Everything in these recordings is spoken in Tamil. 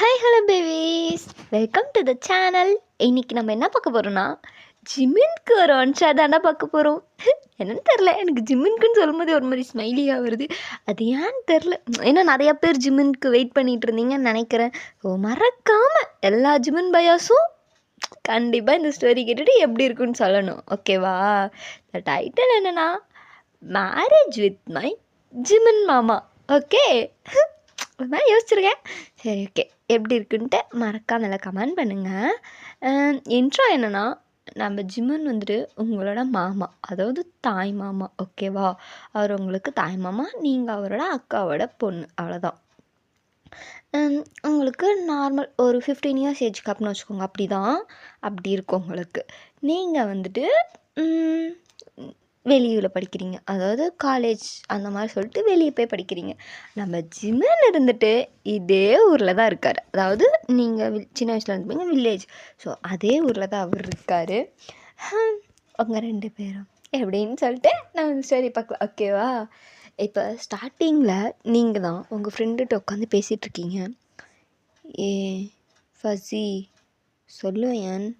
Hi hello babies, welcome to the channel. இன்னைக்கு நம்ம என்ன பார்க்க போகிறோம்னா, ஜிமின்க்கு ஒரு ஒன்ஷா தானே பார்க்க போகிறோம். என்னன்னு தெரில, எனக்கு ஜிமின்க்குன்னு சொல்லும்போது ஒரு மாதிரி ஸ்மைலியாக வருது. அது ஏன்னு தெரில, ஏன்னா நிறையா பேர் ஜிமின்க்கு வெயிட் பண்ணிகிட்டு இருந்தீங்கன்னு நினைக்கிறேன். ஸோ மறக்காமல் எல்லா ஜிமின் பயாஸும் கண்டிப்பாக இந்த ஸ்டோரி கேட்டுட்டு எப்படி இருக்குன்னு சொல்லணும், ஓகேவா? த டைட்டில் என்னென்னா, மேரேஜ் வித் மை ஜிமின் மாமா. ஓகே, ஒரு மாதிரி யோசிச்சிருக்கேன். சரி, ஓகே, எப்படி இருக்குன்ட்டு மறக்காம கமெண்ட் பண்ணுங்கள். இன்ட்ரோ என்னென்னா, நம்ம ஜிமின் வந்துட்டு உங்களோட மாமா, அதாவது தாய் மாமா, ஓகேவா? அவர் உங்களுக்கு தாய் மாமா, நீங்கள் அவரோட அக்காவோட பொண்ணு, அவ்வளோதான். உங்களுக்கு நார்மல் ஒரு 15 இயர்ஸ் ஏஜ்க்கு அப்புடின்னு வச்சுக்கோங்க, அப்படி தான், அப்படி இருக்கும் உங்களுக்கு. நீங்கள் வந்துட்டு வெளியூரில் படிக்கிறீங்க, அதாவது காலேஜ் அந்த மாதிரி சொல்லிட்டு வெளியே போய் படிக்கிறீங்க. நம்ம ஜிமின் இருந்துட்டு இதே ஊரில் தான் இருக்கார், அதாவது நீங்கள் சின்ன வயசில் இருந்தீங்க வில்லேஜ், ஸோ அதே ஊரில் தான் அவர் இருக்கார். அவங்க 2 பேரும் எப்படின்னு சொல்லிட்டு நான் ஸ்டோரி பார்க்கலாம், ஓகேவா? இப்போ ஸ்டார்டிங்கில் நீங்கள் தான் உங்கள் ஃப்ரெண்டுகிட்ட உட்காந்து பேசிகிட்ருக்கீங்க. ஏ ஃபஸி சொல்லுவேன்,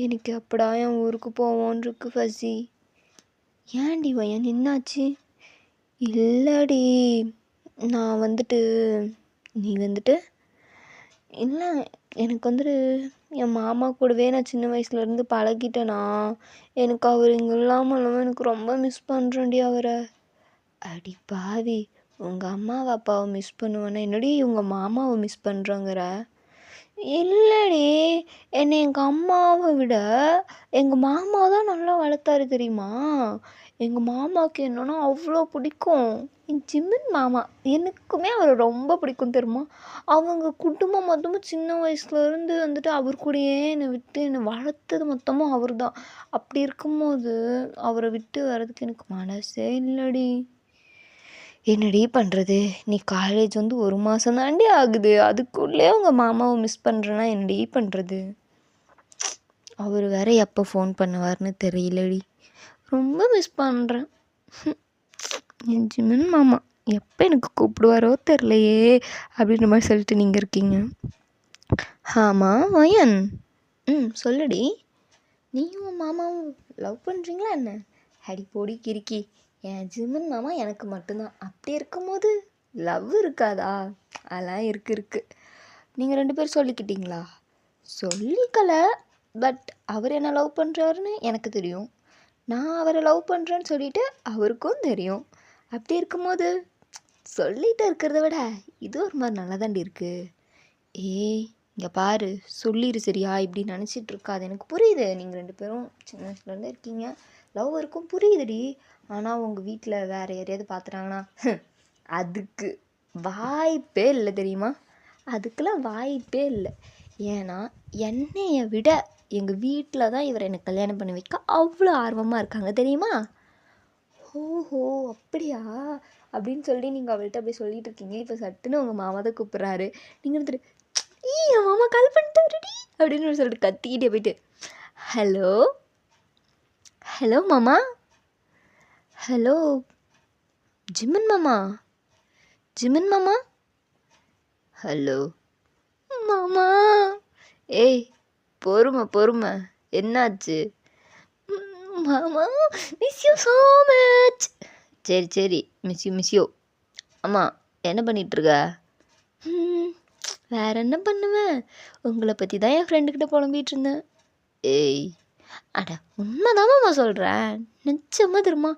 எனக்கு அப்படா என் ஊருக்கு போவோன்னு இருக்கு ஃபஸி. ஏன்டி வயன், என்னாச்சு? இல்லடி, நான் வந்துட்டு நீ வந்துட்டு இல்லை, எனக்கு வந்துட்டு என் மாமா கூடவே நான் சின்ன வயசுலேருந்து பழகிட்டேனா, எனக்கு அவர் இங்கே இல்லாமல் எனக்கு ரொம்ப மிஸ் பண்ணுறேன்டி அவரை. அடி பாவி, உங்கள் அம்மாவை அப்பாவை மிஸ் பண்ணுவேன்னா என்னடி உங்கள் மாமாவை மிஸ் பண்ணுறோங்கிற? இல்லடி, என்னை எங்கள் அம்மாவை விட எங்கள் மாமா தான் நல்லா வளர்த்தாரு தெரியுமா? எங்கள் மாமாவுக்கு என்னன்னா அவ்வளோ பிடிக்கும். என் ஜிமின் மாமா எனக்குமே அவரை ரொம்ப பிடிக்கும் தெரியுமா? அவங்க குடும்பம் மொத்தமும் சின்ன வயசுலேருந்து வந்துட்டு அவர் கூடயே என்னை விட்டு என்னை வளர்த்தது மொத்தமும் அவர் தான். அப்படி இருக்கும்போது அவரை விட்டு வர்றதுக்கு எனக்கு மனசே இல்லடி. என்னடி பண்ணுறது? நீ காலேஜ் வந்து 1 மாதம் தாண்டி ஆகுது, அதுக்குள்ளே உங்கள் மாமாவை மிஸ் பண்ணுறேன்னா என்னடி பண்ணுறது? அவர் வேற எப்போ ஃபோன் பண்ணுவார்னு தெரியலடி, ரொம்ப மிஸ் பண்ணுறேன். என் ஜிமின் மாமா எப்போ எனக்கு கூப்பிடுவாரோ தெரிலையே அப்படின்ற மாதிரி சொல்லிட்டு நீங்கள் இருக்கீங்க. ஆமாம் வயன், சொல்லுடி, நீயும் உன் மாமாவும் லவ் பண்ணுறீங்களா என்ன? அடி போடி கிறுக்கி, என் ஜிமின் மாமா எனக்கு மட்டும்தான், அப்படி இருக்கும்போது லவ் இருக்காதா? அதெல்லாம் இருக்குது. நீங்கள் 2 பேரும் சொல்லிக்கிட்டீங்களா? சொல்லிக்கலை, பட் அவர் என்ன லவ் பண்ணுறாருன்னு எனக்கு தெரியும், நான் அவரை லவ் பண்ணுறேன்னு சொல்லிவிட்டு அவருக்கும் தெரியும். அப்படி இருக்கும்போது சொல்லிட்டு இருக்கிறத விட இது ஒரு மாதிரி நல்லா தாண்டி இருக்குது. இங்கே பாரு, சொல்லிடு சரியா? இப்படி நினச்சிட்டு இருக்காது, எனக்கு புரியுது. நீங்கள் 2 பேரும் சின்ன வயசுலேருந்து இருக்கீங்க, லவ் இருக்கும், புரியுதுடி. ஆனால் உங்கள் வீட்டில் வேறு யாரையாவது பார்த்துட்டாங்கன்னா அதுக்கு வாய்ப்பே இல்லை தெரியுமா? அதுக்கெல்லாம் வாய்ப்பே இல்லை. ஏன்னா என்னைய விட எங்கள் வீட்டில் தான் இவரை எனக்கு கல்யாணம் பண்ணி வைக்க அவ்வளோ ஆர்வமாக இருக்காங்க தெரியுமா? ஓஹோ அப்படியா அப்படின்னு சொல்லி நீங்கள் அவள்கிட்ட அப்படியே சொல்லிட்டு இருக்கீங்க. இப்போ சட்டுன்னு உங்கள் மாமா தான் கூப்பிட்றாரு. நீங்கள் வந்துட்டு என் மாமா கால் பண்ணிட்டாருடி அப்படின்னு சொல்லிட்டு கத்திக்கிட்டே போயிட்டு, ஹலோ ஹலோ மாமா, ஹலோ ஜிமின் மாமா, ஜிமின் மாமா, ஹலோ மாமா. ஏய் பொறுமை, என்னாச்சு? மாமா மிஸ் யூ ஸோ மச். சரி மிஸ் யூ. ஆமாம், என்ன பண்ணிகிட்ருக்க? வேறு என்ன பண்ணுவேன், உங்களை பற்றி தான் என் ஃப்ரெண்டுக்கிட்ட புலம்பிகிட்டு இருந்தேன். ஏய் அட உண்மைதாம்மா சொல்கிறேன், நிச்சயமாக தெரியுமா?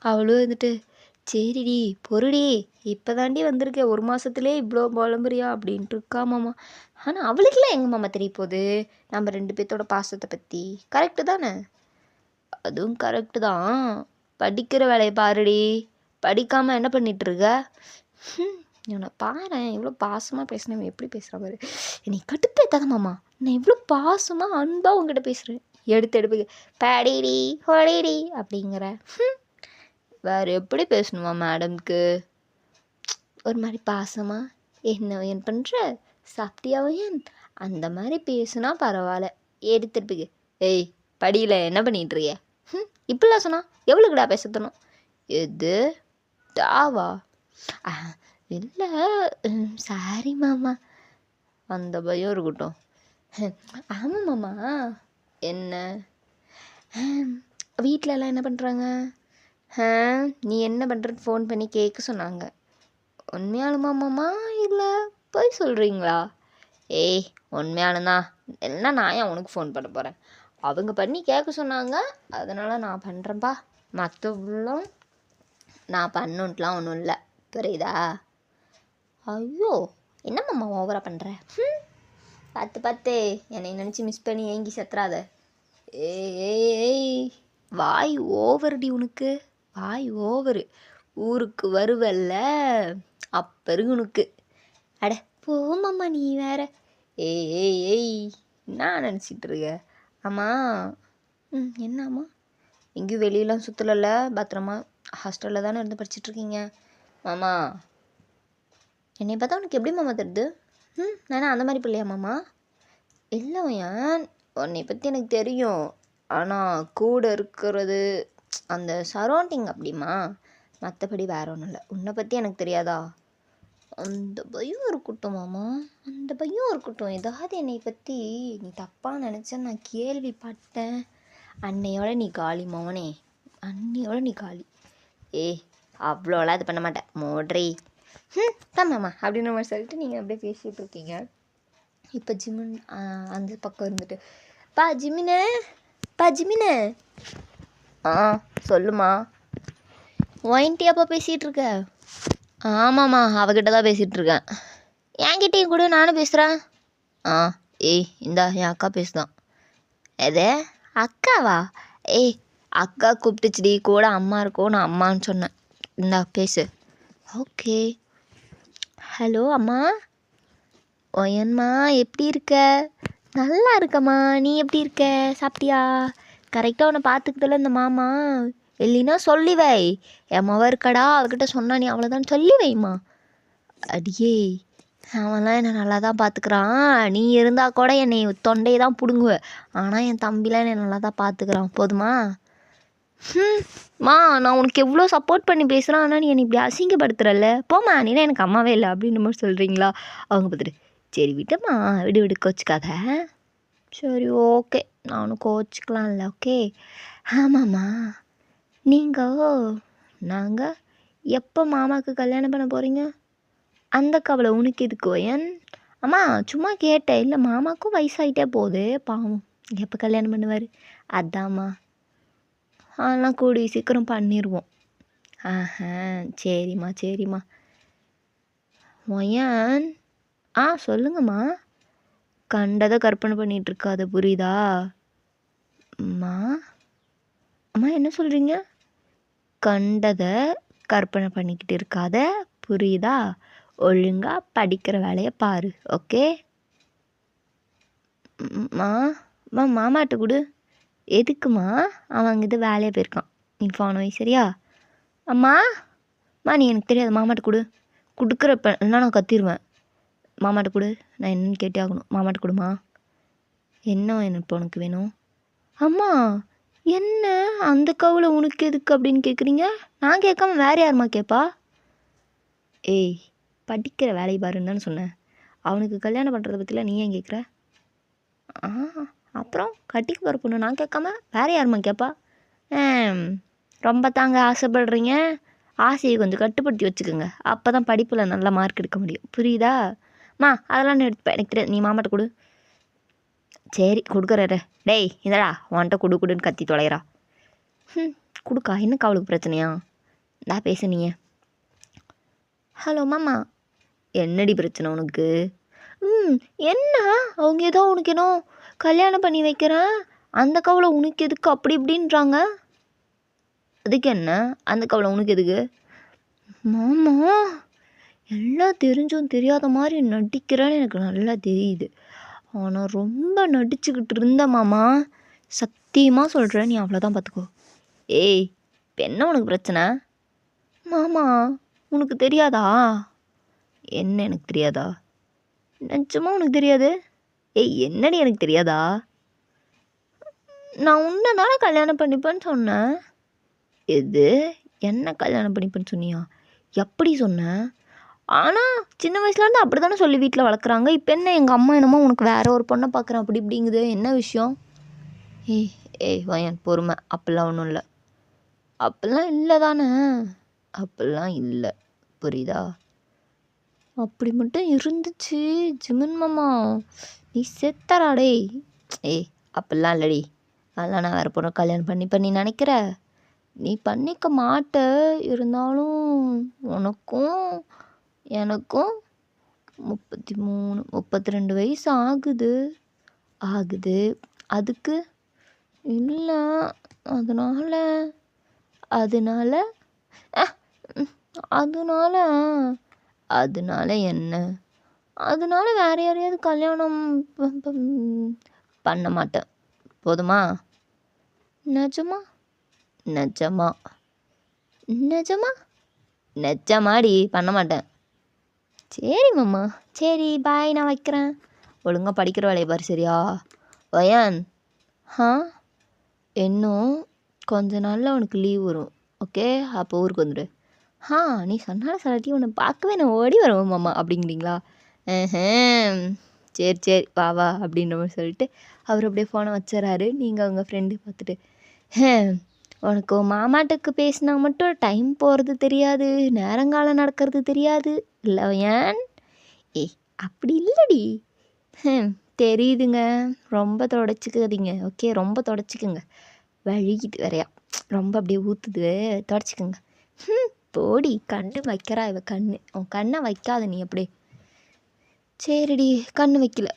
அவளும் வந்துட்டு சரிடி பொறுடி, இப்போ தாண்டி வந்திருக்கேன், 1 மாதத்துலேயே இவ்வளோ புலம்புறியா அப்படின்ட்டு இருக்காமாம்மா. ஆனால் அவளுக்குலாம் எங்கள் மாமா தெரிய போகுது நம்ம 2 பேர்த்தோட பாசத்தை பற்றி, கரெக்டு தானே? அதுவும் கரெக்டு தான், படிக்கிற வேலையை பாருடி, படிக்காமல் என்ன பண்ணிகிட்ருக்க? இவனை பாரு, இவ்வளோ பாசமாக பேசினவன் எப்படி பேசுகிற பாரு. என்னை கட்டுப்பேத்தாத மாமா, நான் இவ்வளோ பாசமாக அன்பாக உங்ககிட்ட பேசுகிறேன், எடுப்பு படிடி ஹொடிடி அப்படிங்கிற. வேறு எப்படி பேசணுமா மேடம்க்கு? ஒரு மாதிரி பாசமாக என்ன பண்ணுற, சாப்பிட்டியாவையன் அந்த மாதிரி பேசுனா பரவாயில்ல, எடுத்துருப்புக்கு. ஏய் படியில் என்ன பண்ணிகிட்ருக்க? இப்படிலாம் சொன்னா எவ்வளோக்குடா பேசத்தணும்? எது டாவா? இல்லை சாரி மாமா. அந்த பயம் இருக்கட்டும். ஆமாம் மாமா. என்ன வீட்டிலலாம் என்ன பண்ணுறாங்க? நீ என்ன பண்ணுறன்னு ஃபோன் பண்ணி கேட்க சொன்னாங்க. உண்மையாலுமா மாமா இல்லை போய் சொல்கிறீங்களா? ஏய் உண்மையாலும்தான். எல்லாம் நான் ஏன் உனக்கு ஃபோன் பண்ண போகிறேன்? அவங்க பண்ணி கேட்க சொன்னாங்க, அதனால் நான் பண்ணுறேன்ப்பா. மற்றவங்களும் நான் பண்ணுன்ட்டுலாம் ஒன்றும் இல்லை, புரியுதா? ஐயோ என்ன மாமா ஓவராக பண்ணுற? பார்த்து என்னை நினச்சி மிஸ் பண்ணி ஏங்கி செத்துறாத. ஏய் வாய் ஓவருடி உனக்கு, வாய் ஓவரு. ஊருக்கு வருவல்ல அப்பருக்கு உனக்கு. அட போமாம்மா நீ வேற. ஏய் என்ன நினச்சிட்டு இருக்க? ஆமாம் என்னம்மா எங்கேயும் வெளியெலாம் சுற்றலைல்ல? பத்திரமா ஹாஸ்டலில் தானே இருந்து படிச்சிட்ருக்கீங்க? மாமா என்னை பார்த்தா உனக்கு எப்படி மாமா தெரியுது? நானா அந்த மாதிரி பிள்ளையா மாமா? இல்லை ஏன் உன்னை பற்றி எனக்கு தெரியும், ஆனால் கூட இருக்கிறது அந்த சரௌண்டிங் அப்படிமா, மற்றபடி வேற ஒன்றும் இல்லை. உன்னை பற்றி எனக்கு தெரியாதா? அந்த பயம் இருக்கட்டும் மாமா, அந்த பயம் இருக்கட்டும். ஏதாவது என்னை பற்றி நீ தப்பாக நினச்சா நான் கேள்விப்பட்டேன், அன்னையோட நீ காலி மவனே, அன்னையோட நீ காலி. அவ்வளோலாம் இது பண்ண மாட்டேன் மோட்ரி. தான் மாமா அப்படின்னு மாதிரி சொல்லிட்டு நீங்கள் அப்படியே பேசிகிட்டு இருக்கீங்க. இப்போ ஜிமின் அந்த பக்கம் இருந்துட்டு, ஜிமினு சொல்லுமா. ஒயின்ட்டி அப்போ பேசிகிட்டு இருக்க? ஆமாம்மா அவகிட்ட தான் பேசிகிட்டு இருக்கேன். என்கிட்டையும் கூட நானும் பேசுகிறேன். இந்தா என் அக்கா பேசுதான். எதே அக்காவா? அக்கா கூப்பிட்டுச்சுடி, கூட அம்மா இருக்கோ, நான் அம்மான்னு சொன்னேன். இந்தா பேசு. ஓகே. ஹலோ அம்மா. ஒயன்மா எப்படி இருக்க? நல்லா இருக்கம்மா, நீ எப்படி இருக்க? சாப்பிட்டியா? கரெக்டாக உன்னை பார்த்துக்கிட்டல இந்த மாமா. இல்லைன்னா சொல்லி வை, என் மவ இருக்கடா அவகிட்ட சொன்னா நீ அவ்வளோதான் சொல்லி வைம்மா. அடியே அவன்லாம் என்னை நல்லா தான் பார்த்துக்கிறான். நீ இருந்தால் கூட என்னை தொண்டையை தான் பிடுங்குவ, ஆனால் என் தம்பிலாம் என்னை நல்லா தான் பார்த்துக்கிறான். போதுமா? நான் உனக்கு எவ்வளோ சப்போர்ட் பண்ணி பேசுகிறேன், ஆனால் நீ என்னை இப்படி அசிங்கப்படுத்துறல்ல. போம்மா நீலாம் எனக்கு அம்மாவே இல்லை அப்படின்ற மாதிரி சொல்கிறீங்களா? அவங்க பார்த்துட்டு சரி விட்டுமா, விடு கோச்சிக்காத. சரி ஓகே, நானும் கோச்சிக்கலாம் இல்லை. ஓகே. ஆமாம்மா நாங்கள் எப்போ மாமாவுக்கு கல்யாணம் பண்ண போகிறீங்க? அந்த கவலை உனக்கு எதுக்கு ஒயன்? அம்மா சும்மா கேட்டேன். இல்லை மாமாவுக்கும் வயசாகிட்டே போகுது, பாவம் எப்போ கல்யாணம் பண்ணுவார்? அதாம்மா. அதெல்லாம் கூடி சீக்கிரம் பண்ணிடுவோம். சரிம்மா. ஒயன் சொல்லுங்கம்மா. கண்டதை கற்பனை பண்ணிகிட்டு இருக்காது, புரியுதா? அம்மா என்ன சொல்கிறீங்க? கண்டதை கற்பனை பண்ணிக்கிட்டு இருக்காத, புரியுதா? ஒழுங்காக படிக்கிற வேலையை பாரு. ஓகே மாமாட்ட கொடு. எதுக்குமா? அவன் இது வேலையை போயிருக்கான், நீ ஃபோன் வை சரியா? அம்மா நீ எனக்கு தெரியாது, மாமாட்ட கொடு. கொடுக்குறப்ப இல்லைனா நான் கத்திடுவேன். மாமாட்ட கொடு, நான் என்னன்னு கேட்டே ஆகணும். மாமாட்ட கொடுமா. என்ன இப்போ உனக்கு வேணும்? அம்மா என்ன அந்த கவுளை உனக்கு எதுக்கு அப்படின்னு கேட்குறீங்க? நான் கேட்காம வேறு யாருமா கேட்பா? படிக்கிற வேலையை பாருன்னு தானே சொன்னேன். அவனுக்கு கல்யாணம் பண்ணுறதை பற்றிலாம் நீ ஏன் கேட்குற? அப்புறம் கட்டிக்கு போகிற பொண்ணு நான் கேட்காம வேறு யாருமா கேட்பா? ரொம்ப தாங்க ஆசைப்படுறீங்க. ஆசையை கொஞ்சம் கட்டுப்படுத்தி வச்சுக்கோங்க, அப்போ தான் படிப்பில் நல்ல மார்க் எடுக்க முடியும், புரியுதா? அதெல்லாம் நான் எடுத்துப்பேன், எனக்கு தெரியாது. நீ மாமாட்ட கொடு. சரி கொடுக்குறாரு. டேய் இதடா உன்கிட்ட கொடுன்னு கத்தி தொலைகிறா. கொடுக்கா, என்னக்கா அவளுக்கு பிரச்சனையா? நான் பேசுனீங்க. ஹலோ மாமா. என்னடி பிரச்சனை உனக்கு? என்ன அவங்க ஏதோ உனக்கு ஏதோ கல்யாணம் பண்ணி வைக்கிறேன், அந்த கவலை உனக்கு எதுக்கு அப்படி இப்படின்றாங்க. அதுக்கு என்ன அந்த கவலை உனக்கு எதுக்கு? மாமா எல்லாம் தெரிஞ்சும் தெரியாத மாதிரி நடிக்கிறேன்னு எனக்கு நல்லா தெரியுது, ஆனால் ரொம்ப நடிச்சுக்கிட்டு இருந்த மாமா. சத்தியமாக சொல்கிறேன், நீ அவ்வளோதான் பார்த்துக்கோ. இப்போ என்ன உனக்கு பிரச்சனை? மாமா உனக்கு தெரியாதா? என்ன எனக்கு தெரியாதா? நிஜமா உனக்கு தெரியாது? என்னடி எனக்கு தெரியாதா? நான் உன்னை தானே கல்யாணம் பண்ணிப்பேன்னு சொன்னேன். எது? என்ன கல்யாணம் பண்ணிப்பேன்னு சொன்னியா? எப்படி சொன்னேன்? ஆனால் சின்ன வயசுலேருந்து அப்படி தானே சொல்லி வீட்டில் வளர்க்குறாங்க. இப்போ என்ன எங்கள் அம்மா என்னமோ உனக்கு வேற ஒரு பொண்ணை பார்க்குறேன் அப்படி இப்படிங்குது, என்ன விஷயம்? ஏய் ஏய் வயன் பொறுமை, அப்படிலாம் ஒன்றும் இல்லை. அப்படிலாம் இல்லை தானே? அப்படிலாம் இல்லை, புரியுதா? அப்படி மட்டும் இருந்துச்சு ஜிமின் மாமா, நீ செத்தரா டேய். ஏய் அப்படிலாம் இல்லடி, அதெல்லாம் நான் வேறு பொண்ணு கல்யாணம் பண்ணி நினைக்கிற, நீ பண்ணிக்க மாட்ட. இருந்தாலும் உனக்கும் எனக்கும் 33 32 வயசு ஆகுது. அதுக்கு இல்லை, அதனால அதனால அதனால அதனால என்ன? அதனால வேற யாரையாவது கல்யாணம் பண்ண மாட்டேன், போதுமா? நிஜமா நிஜமா நிஜமா நிஜமாடி பண்ண மாட்டேன். சரி மாமா, சரி பாய், நான் வைக்கிறேன். ஒழுங்காக படிக்கிற வேலையை பாரு, சரியா? வயான், இன்னும் கொஞ்ச நாளில் உனக்கு லீவ் வரும், ஓகே? அப்போ ஊருக்கு வந்துடு. நீ சொன்னாலும் சொல்லாட்டி உன்னை பார்க்கவே நான் ஓடி வருவேன் மாமா அப்படிங்கிறீங்களா? சரி சரி வா வா அப்படின்ற மாதிரி சொல்லிட்டு அவர் அப்படியே ஃபோனை வச்சுறாரு. நீங்கள் அவங்க ஃப்ரெண்டு பார்த்துட்டு, உனக்கு மாமாட்டுக்கு பேசினா மட்டும் டைம் போகிறது தெரியாது, நேரங்காலம் நடக்கிறது தெரியாது இல்லை ஏன்? ஏய் அப்படி இல்லடி. தெரியுதுங்க, ரொம்ப தொடச்சிக்காதீங்க, ஓகே? ரொம்ப தொடச்சிக்குங்க, வழுகிட்டு வரையா, ரொம்ப அப்படியே ஊற்றுது, தொடச்சிக்குங்க. போடி, கண்ணு வைக்கிறா இவ, உன் கண்ணை வைக்காத நீ அப்படியே. சரிடி, கண்ணு வைக்கல,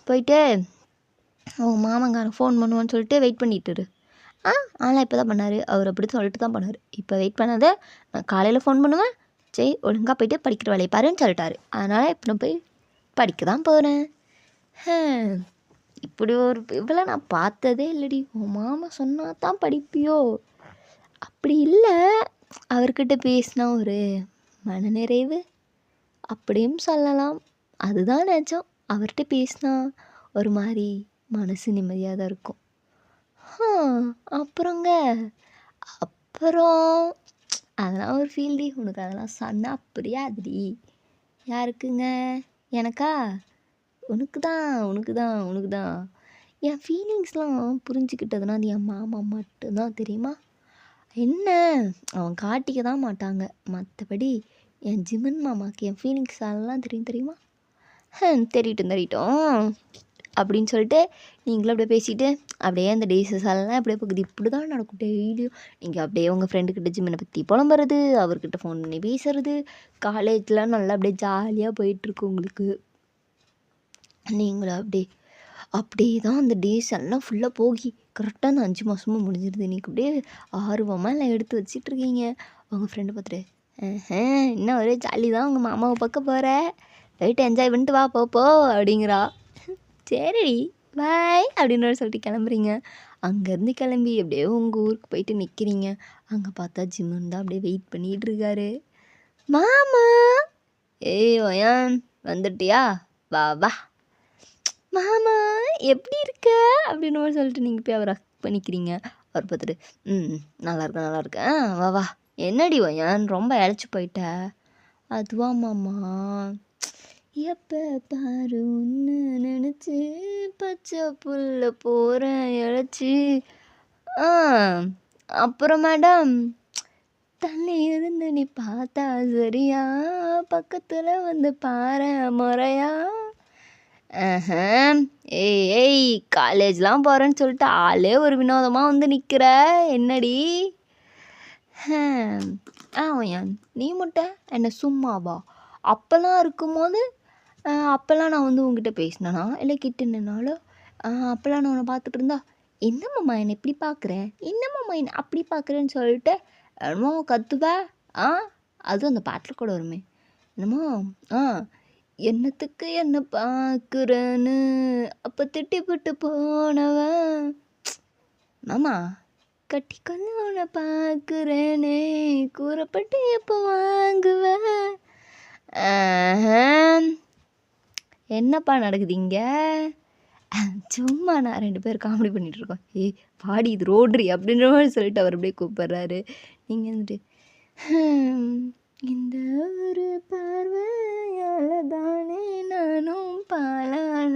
போயிட்டு உன் மாமங்காரன் ஃபோன் பண்ணுவான்னு சொல்லிட்டு வெயிட் பண்ணிட்டுரு. ஆனால் இப்போ தான் பண்ணார், அவர் அப்படி சொல்லிட்டு தான் பண்ணார். இப்போ வெயிட் பண்ணாத, நான் காலையில் ஃபோன் பண்ணுவேன், சரி ஒழுங்காக போய்ட்டு படிக்கிற வேலையை பாருன்னு சொல்லிட்டாரு. அதனால் இப்போ நான் போய் படிக்க தான் போகிறேன். இப்படி ஒரு இவ்வளோ நான் பார்த்ததே இல்லடி. உன் மாமா சொன்னா தான் படிப்பியோ? அப்படி இல்லை, அவர்கிட்ட பேசினா ஒரு மனநிறைவு அப்படியும் சொல்லலாம், அதுதான் நிஜம். அவர்கிட்ட பேசினா ஒரு மாதிரி மனசு நிம்மதியாக தான் இருக்கும். அப்புறங்க அப்புறம் அதெல்லாம் ஒரு ஃபீல்டி, உனக்கு அதெல்லாம் சொன்னால் புரியாதுடி. யாருக்குங்க? எனக்கா? உனக்கு தான். என் ஃபீலிங்ஸ்லாம் புரிஞ்சுக்கிட்டதுன்னா அது என் மாமா மட்டும்தான், தெரியுமா? என்ன, அவன் காட்டிக்க தான் மாட்டாங்க, மற்றபடி என் ஜிமின் மாமாவுக்கு என் ஃபீலிங்ஸ் அதெல்லாம் தெரியுமா? தெரியட்டும் அப்படின்னு சொல்லிட்டு நீங்களும் அப்படியே பேசிவிட்டு அப்படியே அந்த டேஸஸ் எல்லாம் அப்படியே போகுது. இப்படி தான் நடக்கும் டெய்லியும். நீங்கள் அப்படியே உங்கள் ஃப்ரெண்டுக்கிட்ட ஜிம்மினை பற்றி புலம்புறது, அவர்கிட்ட ஃபோன் பண்ணி பேசுறது, காலேஜ்லாம் நல்லா அப்படியே ஜாலியாக போயிட்டுருக்கு உங்களுக்கு. நீங்களும் அப்படியே தான் அந்த டேஸ் எல்லாம் ஃபுல்லாக போகி கரெக்டாக அந்த 5 மாதமும் முடிஞ்சிருது. நீங்கள் அப்படியே ஆர்வமாக எல்லாம் எடுத்து வச்சிட்ருக்கீங்க. உங்கள் ஃப்ரெண்டு பார்த்துட்டு, இன்னும் ஒரே ஜாலி தான், உங்கள் மாமாவை பார்க்க போகிற, போயிட்டு என்ஜாய் பண்ணிட்டு வா போ அப்படிங்கிறா. சரிடி பாய் அப்படின்னு சொல்லிட்டு கிளம்புறீங்க. அங்கேருந்து கிளம்பி அப்படியே உங்கள் ஊருக்கு போயிட்டு நிற்கிறீங்க. அங்கே பார்த்தா ஜிம்மன் தான் அப்படியே வெயிட் பண்ணிகிட்டு இருக்காரு. மாமா, ஏய் ஒயான் வந்துட்டியா, வா வா மாமா எப்படி இருக்க அப்படின்னு சொல்லிட்டு நீங்கள் போய் அவரை பண்ணிக்கிறீங்க. அவர் பார்த்துட்டு, நல்லா இருக்கேன், வா வா. என்னடி ஒயான் ரொம்ப இழைச்சி போயிட்ட? அதுவா மாமா, எப்போ பாரு ஒன்று நினச்சி பச்சை புல்ல போகிறேன் இழைச்சி. அப்புறம் மேடம், தள்ளி இருந்து நீ பார்த்தா சரியா, பக்கத்தில் வந்து பாரு முறையா. ஏய் காலேஜ்லாம் போகிறேன்னு சொல்லிட்டு ஆளே ஒரு வினோதமாக வந்து நிற்கிற, என்னடி? நீ மட்டும் என்ன சும்மாவா? அப்போல்லாம் இருக்கும்போது அப்போல்லாம் நான் வந்து உங்ககிட்ட பேசினேனா இல்லை கிட்ட நின்னாலும் அப்போல்லாம் நான் உன்னை பார்த்துட்டு இருந்தா, என்னம்மாம்மா என்னை இப்படி பார்க்குறேன், என்னம்மாம்மா என்னை அப்படி பார்க்குறேன்னு சொல்லிட்டு என்னமோ கத்துவேன். அதுவும் அந்த பாட்டில் கூட வருமே, என்னமோ என்னத்துக்கு என்ன பார்க்குறேன்னு அப்போ திட்டிப்பட்டு போனவன், மாமா கட்டிக்கொள்ள உன்னை பார்க்குறேனே கூறப்பட்டு எப்போ வாங்குவேன். என்னப்பா நடக்குது இங்கே? சும்மா நான் 2 பேர் காமெடி பண்ணிகிட்ருக்கோம். பாடி இது ரோட்ரி அப்படின்ற மாதிரி சொல்லிட்டு அவர் அப்படியே கூப்பிட்றாரு. நீங்கள் வந்துட்டு இந்த ஒரு பார்வையால தானே நானும் பாலான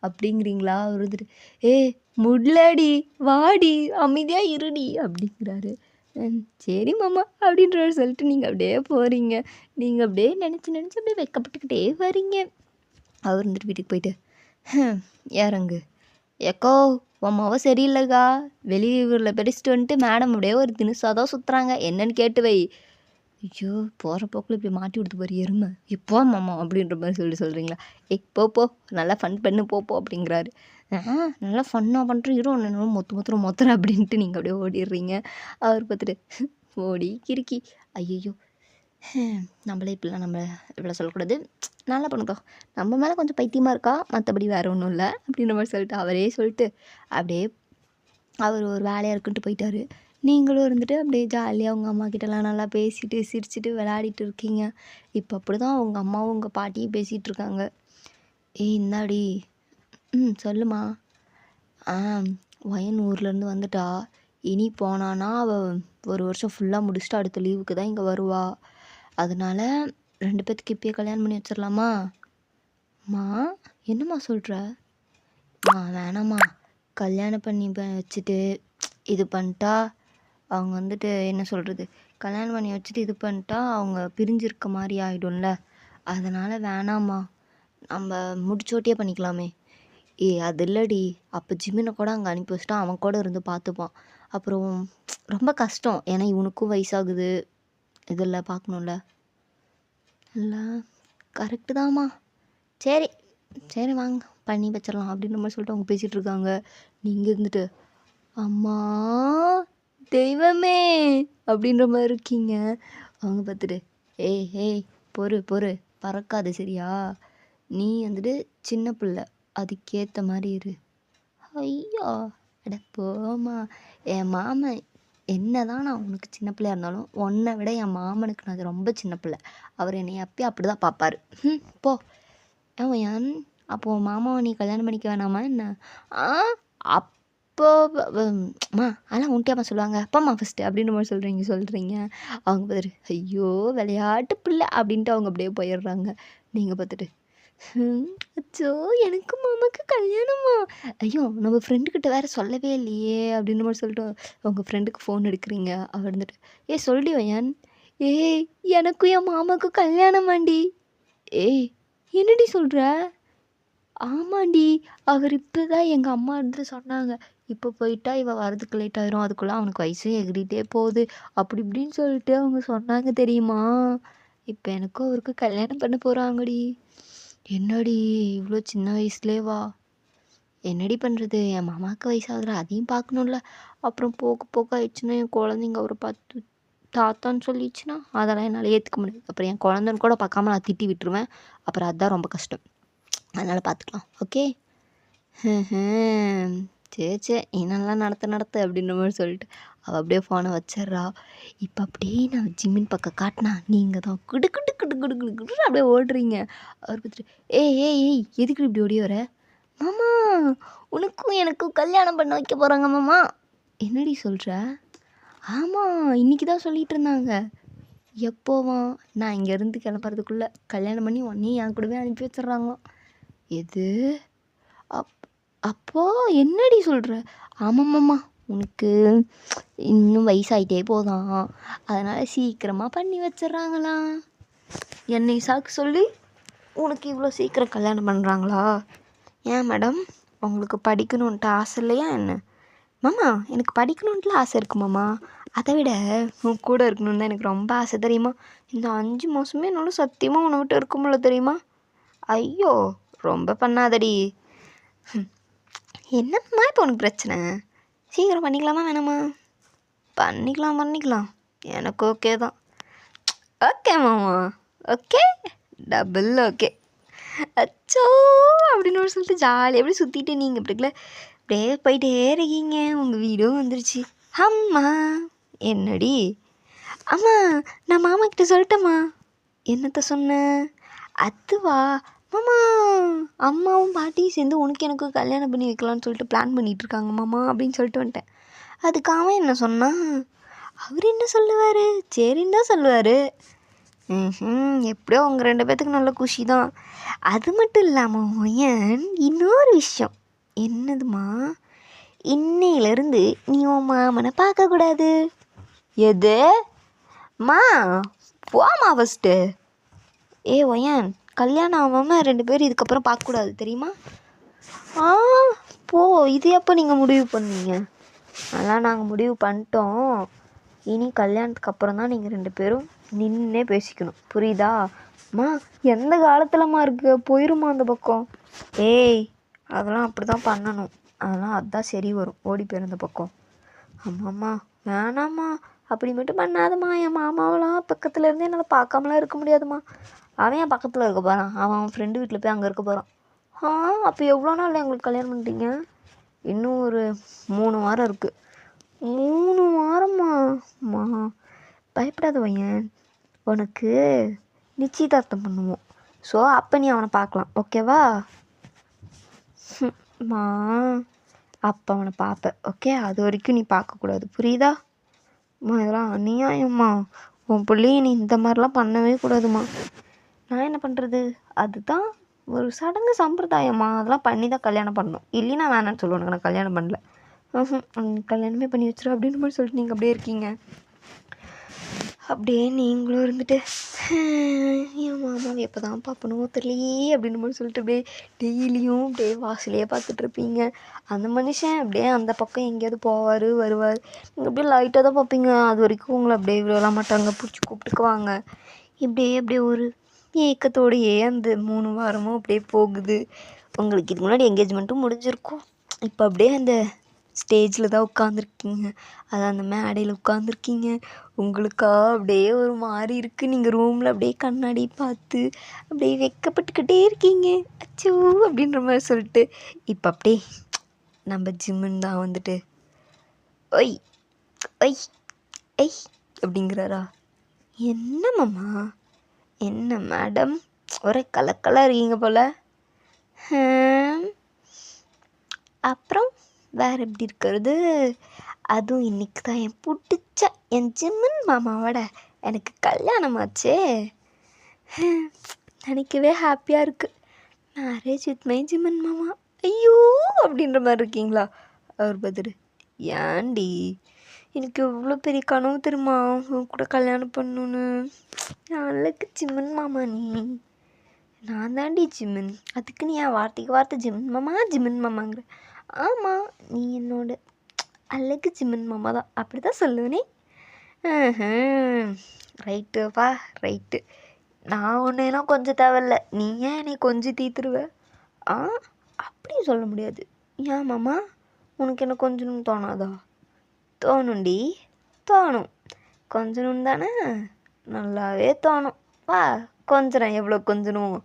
அப்படிங்கிறீங்களா? அவர் வந்துட்டு, ஏ முட்லடி வாடி அமைதியா இருடி அப்படிங்கிறாரு. சரி மாமா அப்படின்றவர் சொல்லிட்டு நீங்கள் அப்படியே போகிறீங்க. நீங்கள் அப்படியே நினச்சி நினச்சி அப்படியே வெக்கப்பட்டுக்கிட்டே வரீங்க. அவர் வந்துட்டு வீட்டுக்கு போயிட்டு, இறங்கு எக்கோ உன் மவ சரியில்லைக்கா, வெளியூரில் படிச்சுட்டு வந்துட்டு மேடம் அப்படியே ஒரு தினுசாக தான் சுற்றுறாங்க, என்னன்னு கேட்டு வை. ஐயோ போகிற போக்கில் இப்படி மாட்டி கொடுத்து போகிற எருமை, இப்போ மாமா அப்படின்ற மாதிரி சொல்கிறீங்களா? போ நல்லா ஃபன் பண்ணு போ அப்படிங்கிறாரு. நல்லா ஃபன்னாக பண்ணுறேன், இரு ஒன்று மொத்துறேன் அப்படின்ட்டு நீங்கள் அப்படியே ஓடிடுறீங்க. அவர் பார்த்துட்டு, ஓடி கிறுக்கி, ஐயோ நம்மளே இப்படிலாம் சொல்லக்கூடாது, நல்லா பண்ணுக்கா, நம்ம மேலே கொஞ்சம் பைத்தியமாக இருக்கா, மற்றபடி வேறு ஒன்றும் இல்லை அப்படின்ற மாதிரி சொல்லிட்டு அவரே சொல்லிட்டு அப்படியே அவர் ஒரு வேலையாக இருக்குன்ட்டு போயிட்டாரு. நீங்களும் இருந்துட்டு அப்படியே ஜாலியாக உங்கள் அம்மா கிட்டலாம் நல்லா பேசிட்டு சிரிச்சிட்டு விளையாடிட்டு இருக்கீங்க. இப்போ அப்படி தான் உங்கள் அம்மாவும் உங்கள் பாட்டியும் பேசிகிட்டு இருக்காங்க. இந்தாடி, சொல்லுமா. வயன் ஊர்லேருந்து வந்துட்டா, இனி போனான்னா அவள் ஒரு வருஷம் ஃபுல்லாக முடிச்சுட்டு அடுத்த லீவுக்கு தான் இங்கே வருவா. அதனால் 2 பேத்துக்கு இப்போயே கல்யாணம் பண்ணி வச்சிடலாமா? மா என்னம்மா சொல்கிற? வேணாம்மா, கல்யாணம் பண்ணி வச்சுட்டு இது பண்ணிட்டா அவங்க வந்துட்டு என்ன சொல்கிறது, கல்யாணம் பண்ணி வச்சுட்டு இது பண்ணிட்டா அவங்க பிரிஞ்சிருக்க மாதிரி ஆகிடும்ல, அதனால் வேணாம்மா, நம்ம முடிச்சோட்டியே பண்ணிக்கலாமே. அது இல்லடி, அப்போ ஜிம்மினை கூட அங்கே அனுப்பி வச்சுட்டா அவன் கூட இருந்து பார்த்துப்பான், அப்புறம் ரொம்ப கஷ்டம், ஏன்னா இவனுக்கும் வயசாகுது, இதெல்லாம் பார்க்கணும்ல. இல்லை கரெக்டு தாம்மா, சரி வாங்க பண்ணி வச்சிடலாம் அப்படின்ற மாதிரி சொல்லிட்டு அவங்க பேசிகிட்டு இருக்காங்க. நீங்கள் இருந்துட்டு, அம்மா தெய்வமே அப்படின்ற மாதிரி இருக்கீங்க. அவங்க பார்த்துட்டு, ஏய் பொறு பறக்காது சரியா, நீ வந்துட்டு சின்ன பிள்ளை, அதுக்கேற்ற மாதிரி இரு. ஐயா அட போமா, என் மாமன் என்ன தான் நான் உனக்கு சின்ன பிள்ளையா இருந்தாலும் உன்னை விட என் மாமனுக்கு நான் ரொம்ப சின்ன பிள்ளை, அவர் என்னை அப்பயே அப்படி தான் பார்ப்பார். போ ஏன் அப்போது மாமாவை நீ கல்யாணம் பண்ணிக்க வேணாமா என்ன? அப்போ அம்மா அதெல்லாம் உன்ட்டியாம்மா சொல்லுவாங்க, அப்பாம்மா ஃபஸ்ட்டு அப்படின்ற மாதிரி சொல்கிறீங்க. அவங்க பார்த்துட்டு, ஐயோ விளையாட்டு பிள்ளை அப்படின்ட்டு அவங்க அப்படியே போயிடுறாங்க. நீங்கள் பார்த்துட்டு, அச்சோ எனக்கும் மாமாவுக்கு கல்யாணமா, ஐயோ நம்ம ஃப்ரெண்டுக்கிட்ட வேறு சொல்லவே இல்லையே அப்படின்ற மாதிரி சொல்லிட்டு உங்கள் ஃப்ரெண்டுக்கு ஃபோன் எடுக்கிறீங்க. அவர் வந்துட்டு, சொல்லி வையன், எனக்கும் என் மாமாவுக்கு கல்யாணமாண்டி. என்னடி சொல்கிற? ஆமாண்டி, அவர் இப்போ தான் எங்கள் அம்மா இருந்து சொன்னாங்க, இப்போ போயிட்டா இவள் வரதுக்கு லேட் ஆயிரும், அதுக்குள்ளே அவனுக்கு வயசும் எகிரிட்டே போகுது அப்படி இப்படின்னு சொல்லிட்டு அவங்க சொன்னாங்க தெரியுமா. இப்போ எனக்கும் அவருக்கு கல்யாணம் பண்ண போகிறாங்கடி. என்னடி இவ்வளோ சின்ன வயசுலேவா? என்னடி பண்ணுறது, என் மாமாவுக்கு வயசாகுதுல அதையும் பார்க்கணும்ல, அப்புறம் போக ஆயிடுச்சுன்னா என் குழந்தைங்க அவரை பார்த்து தாத்தான்னு சொல்லிடுச்சுன்னா அதெல்லாம் என்னால் ஏற்றுக்க முடியாது, அப்புறம் என் குழந்தைன்னு கூட பார்க்காம நான் திட்டி விட்டுருவேன், அப்புறம் அதுதான் ரொம்ப கஷ்டம், அதனால் பார்த்துக்கலாம் ஓகே. சரி என்னெல்லாம் நடத்த அப்படின்ற மாதிரி சொல்லிட்டு அவள் அப்படியே ஃபோனை வச்சிட்றா. இப்போ அப்படியே நான் ஜிம்மின் பக்கம் காட்டினா நீங்கள் தான் குடு அப்படியே ஓடுறீங்க. அவர் பார்த்துட்டு, ஏய் எதுக்கு இப்படி ஓடி வர? மாமா உனக்கும் எனக்கும் கல்யாணம் பண்ண வைக்க போகிறாங்க மாமா. என்னடி சொல்கிற? ஆமாம் இன்றைக்கி தான் சொல்லிகிட்டு இருந்தாங்க. எப்போவா? நான் இங்கேருந்து கிளம்புறதுக்குள்ளே கல்யாணம் பண்ணி உடனே என் கூடவே அனுப்பி வச்சிட்றாங்களாம். எது? அப்போது என்னடி சொல்கிற? ஆமாம்மாம்மா உனக்கு இன்னும் வயசாகிட்டே போதான், அதனால் சீக்கிரமாக பண்ணி வச்சிட்றாங்களாம். என்னை சாக்கு சொல்லி உனக்கு இவ்வளோ சீக்கிரம் கல்யாணம் பண்ணுறாங்களா? ஏன் மேடம் உங்களுக்கு படிக்கணுன்ட்டு ஆசை இல்லையா என்ன? மாமா எனக்கு படிக்கணுன்ட்டுலாம் ஆசை இருக்கு மாமா, அதை விட உன் கூட இருக்கணுன்னு தான் எனக்கு ரொம்ப ஆசை தெரியுமா. இந்த 5 மாதமே என்னால் சத்தியமாக உன்னை விட்டு இருக்க முடியல தெரியுமா. ஐயோ ரொம்ப பண்ணாதடி. என்னம்மா இப்போ உனக்கு பிரச்சனை? சீக்கிரம் பண்ணிக்கலாமா வேணாமா? பண்ணிக்கலாம் எனக்கு ஓகே தான். ஓகே மாமா ஓகே, டபுள் ஓகே. அச்சோ அப்படின்னு சொல்லிட்டு ஜாலியாக எப்படி சுற்றிட்டு நீங்கள் இப்படிக்குள்ள அப்படியே போயிட்டே இருக்கீங்க. உங்கள் வீடும் வந்துருச்சு. அம்மா என்னடி? அம்மா நான் மாமா கிட்ட சொல்லிட்டேம்மா. என்னத்த சொன்னேன்? அதுவா மாமா, அம்மாவும் பாட்டியும் சேர்ந்து உனக்கு எனக்கு கல்யாணம் பண்ணி வைக்கலான்னு சொல்லிட்டு பிளான் பண்ணிகிட்ருக்காங்க மாமா அப்படின்னு சொல்லிட்டு வந்துட்டேன். அதுக்கு அவன் என்ன சொன்னான்? அவர் என்ன சொல்லுவார், சரின்னு தான் சொல்லுவார். எப்படியோ உங்கள் 2 பேர்த்துக்கு நல்ல குஷி தான். அது மட்டும் இல்லாமல் ஏன் இன்னொரு விஷயம். என்னதுமா? இன்னையிலேருந்து நீ உன் மாமனை பார்க்கக்கூடாது. எது மா? போமா ஃபஸ்ட்டு. ஒயன் கல்யாணம் ஆகாமல் 2 பேரும் இதுக்கப்புறம் பார்க்கக்கூடாது தெரியுமா? போ. இது எப்போ நீங்கள் முடிவு பண்ணீங்க? அதெல்லாம் நாங்கள் முடிவு பண்ணிட்டோம். இனி கல்யாணத்துக்கு அப்புறம் தான் நீங்கள் 2 பேரும் நின்னே பேசிக்கணும், புரியுதா? அம்மா எந்த காலத்துலம்மா இருக்கு, போயிருமா அந்த பக்கம். அதெல்லாம் அப்படி தான் பண்ணணும். அதெல்லாம் அதுதான் சரி வரும். ஓடி போயிரு அந்த பக்கம். ஆமாம்மா வேணாம்மா, அப்படி மட்டும் பண்ணாதம்மா. என் மாமாவெல்லாம் பக்கத்தில் இருந்து என்னால் பார்க்காமலாம் இருக்க முடியாதும்மா. அவன் என் பக்கத்தில் இருக்க போகிறான். அவன் ஃப்ரெண்டு வீட்டில் போய் அங்கே இருக்க போகிறான். அப்போ எவ்வளோ நாள் எங்களுக்கு கல்யாணம் பண்ணிட்டீங்க? இன்னும் ஒரு 3 வாரம் இருக்குது. 3 வாரம்மா? அம்மா பயப்படாத பையன், உனக்கு நிச்சயதார்த்தம் பண்ணுவோம். ஸோ அப்போ நீ அவனை பார்க்கலாம், ஓகேவா? மா அப்போ அவனை பார்ப்ப, ஓகே? அது வரைக்கும் நீ பார்க்கக்கூடாது, புரியுதா? இதெல்லாம் அநியாயம்மா. உன் பிள்ளைய நீ இந்த மாதிரிலாம் பண்ணவே கூடாதுமா. நான் என்ன பண்ணுறது? அதுதான் ஒரு சடங்கு சம்பிரதாயம்மா. அதெல்லாம் பண்ணி தான் கல்யாணம் பண்ணணும். இல்லைன்னா வேணான்னு சொல்லுவேன். நான் கல்யாணம் பண்ணல. கல்யாணமே பண்ணி வச்சிரு அப்படின்னு மாதிரி சொல்லிட்டு நீங்கள் அப்படியே இருக்கீங்க. அப்படியே நீங்களும் இருந்துட்டு என் மாமாவை எப்போ தான் பார்ப்பணும் தெரியலையே அப்படின்னு மாதிரி சொல்லிட்டு அப்படியே டெய்லியும் அப்படியே வாசலையே பார்த்துட்ருப்பீங்க. அந்த மனுஷன் அப்படியே அந்த பக்கம் எங்கேயாவது போவார் வருவார். நீங்கள் அப்படியே லைட்டாக தான் பார்ப்பீங்க. அது வரைக்கும் உங்களை அப்படியே விட மாட்டாங்க, பிடிச்சி கூப்பிட்டுக்குவாங்க. அப்படியே ஒரு ஏக்கத்தோடையே அந்த 3 வாரமும் அப்படியே போகுது. உங்களுக்கு இதுக்கு முன்னாடி என்கேஜ்மெண்ட்டும் முடிஞ்சிருக்கும். இப்போ அப்படியே அந்த ஸ்டேஜில் தான் உட்காந்துருக்கீங்க. அதான் அந்த மேடையில் உட்காந்துருக்கீங்க. உங்களுக்கா அப்படியே ஒரு மாதிரி இருக்குது. நீங்கள் ரூமில் அப்படியே கண்ணாடி பார்த்து அப்படியே வெக்கப்பட்டுக்கிட்டே இருக்கீங்க. அச்சோ அப்படின்ற மாதிரி சொல்லிட்டு இப்போ அப்படியே நம்ம ஜிம்முன்னு தான் வந்துட்டு ஒய் ஒய் ஐய் அப்படிங்கிறாரா? என்ன மாமா, என்ன மேடம், ஒரே கலக்கலாக இருக்கீங்க போல். அப்புறம் வேறு எப்படி இருக்கிறது? அதுவும் இன்றைக்கி தான் என் பிடிச்ச என் ஜிம்மன் மாமாவோட எனக்கு கல்யாணம் ஆச்சே. நினைக்கவே ஹாப்பியாக இருக்குது. மேரேஜ் வித் மை ஜிம்மன் மாமா. ஐயோ அப்படின்ற மாதிரி இருக்கீங்களா? அவர் பதில், ஏன்டி எனக்கு எவ்வளோ பெரிய கனவு தெரியுமா உன் கூட கல்யாணம் பண்ணணுன்னு. நாளைக்கு ஜிம்மன் மாமா நீ. நான் தாண்டி ஜிம்மன். அதுக்கு நீ என் வார்த்தைக்கு வார்த்தை ஜிம்மன் மாமாங்கிற. ஆமாம், நீ என்னோட அழகு ஜிம்மன் மாமா தான், அப்படி தான் சொல்லுவேனே. ரைட்டுப்பா ரைட்டு. நான் ஒன்றேலாம் கொஞ்சம் தேவையில்ல, நீ ஏன் என்னை கொஞ்சம் தீத்துருவ? அப்படியும் சொல்ல முடியாது. ஏன் மாமா, உனக்கு என்ன கொஞ்சணும்னு தோணாதா? தோணுண்டி, தோணும். கொஞ்சணும் தானே, நல்லாவே தோணும். வா கொஞ்சம், எவ்வளோ கொஞ்சணும்?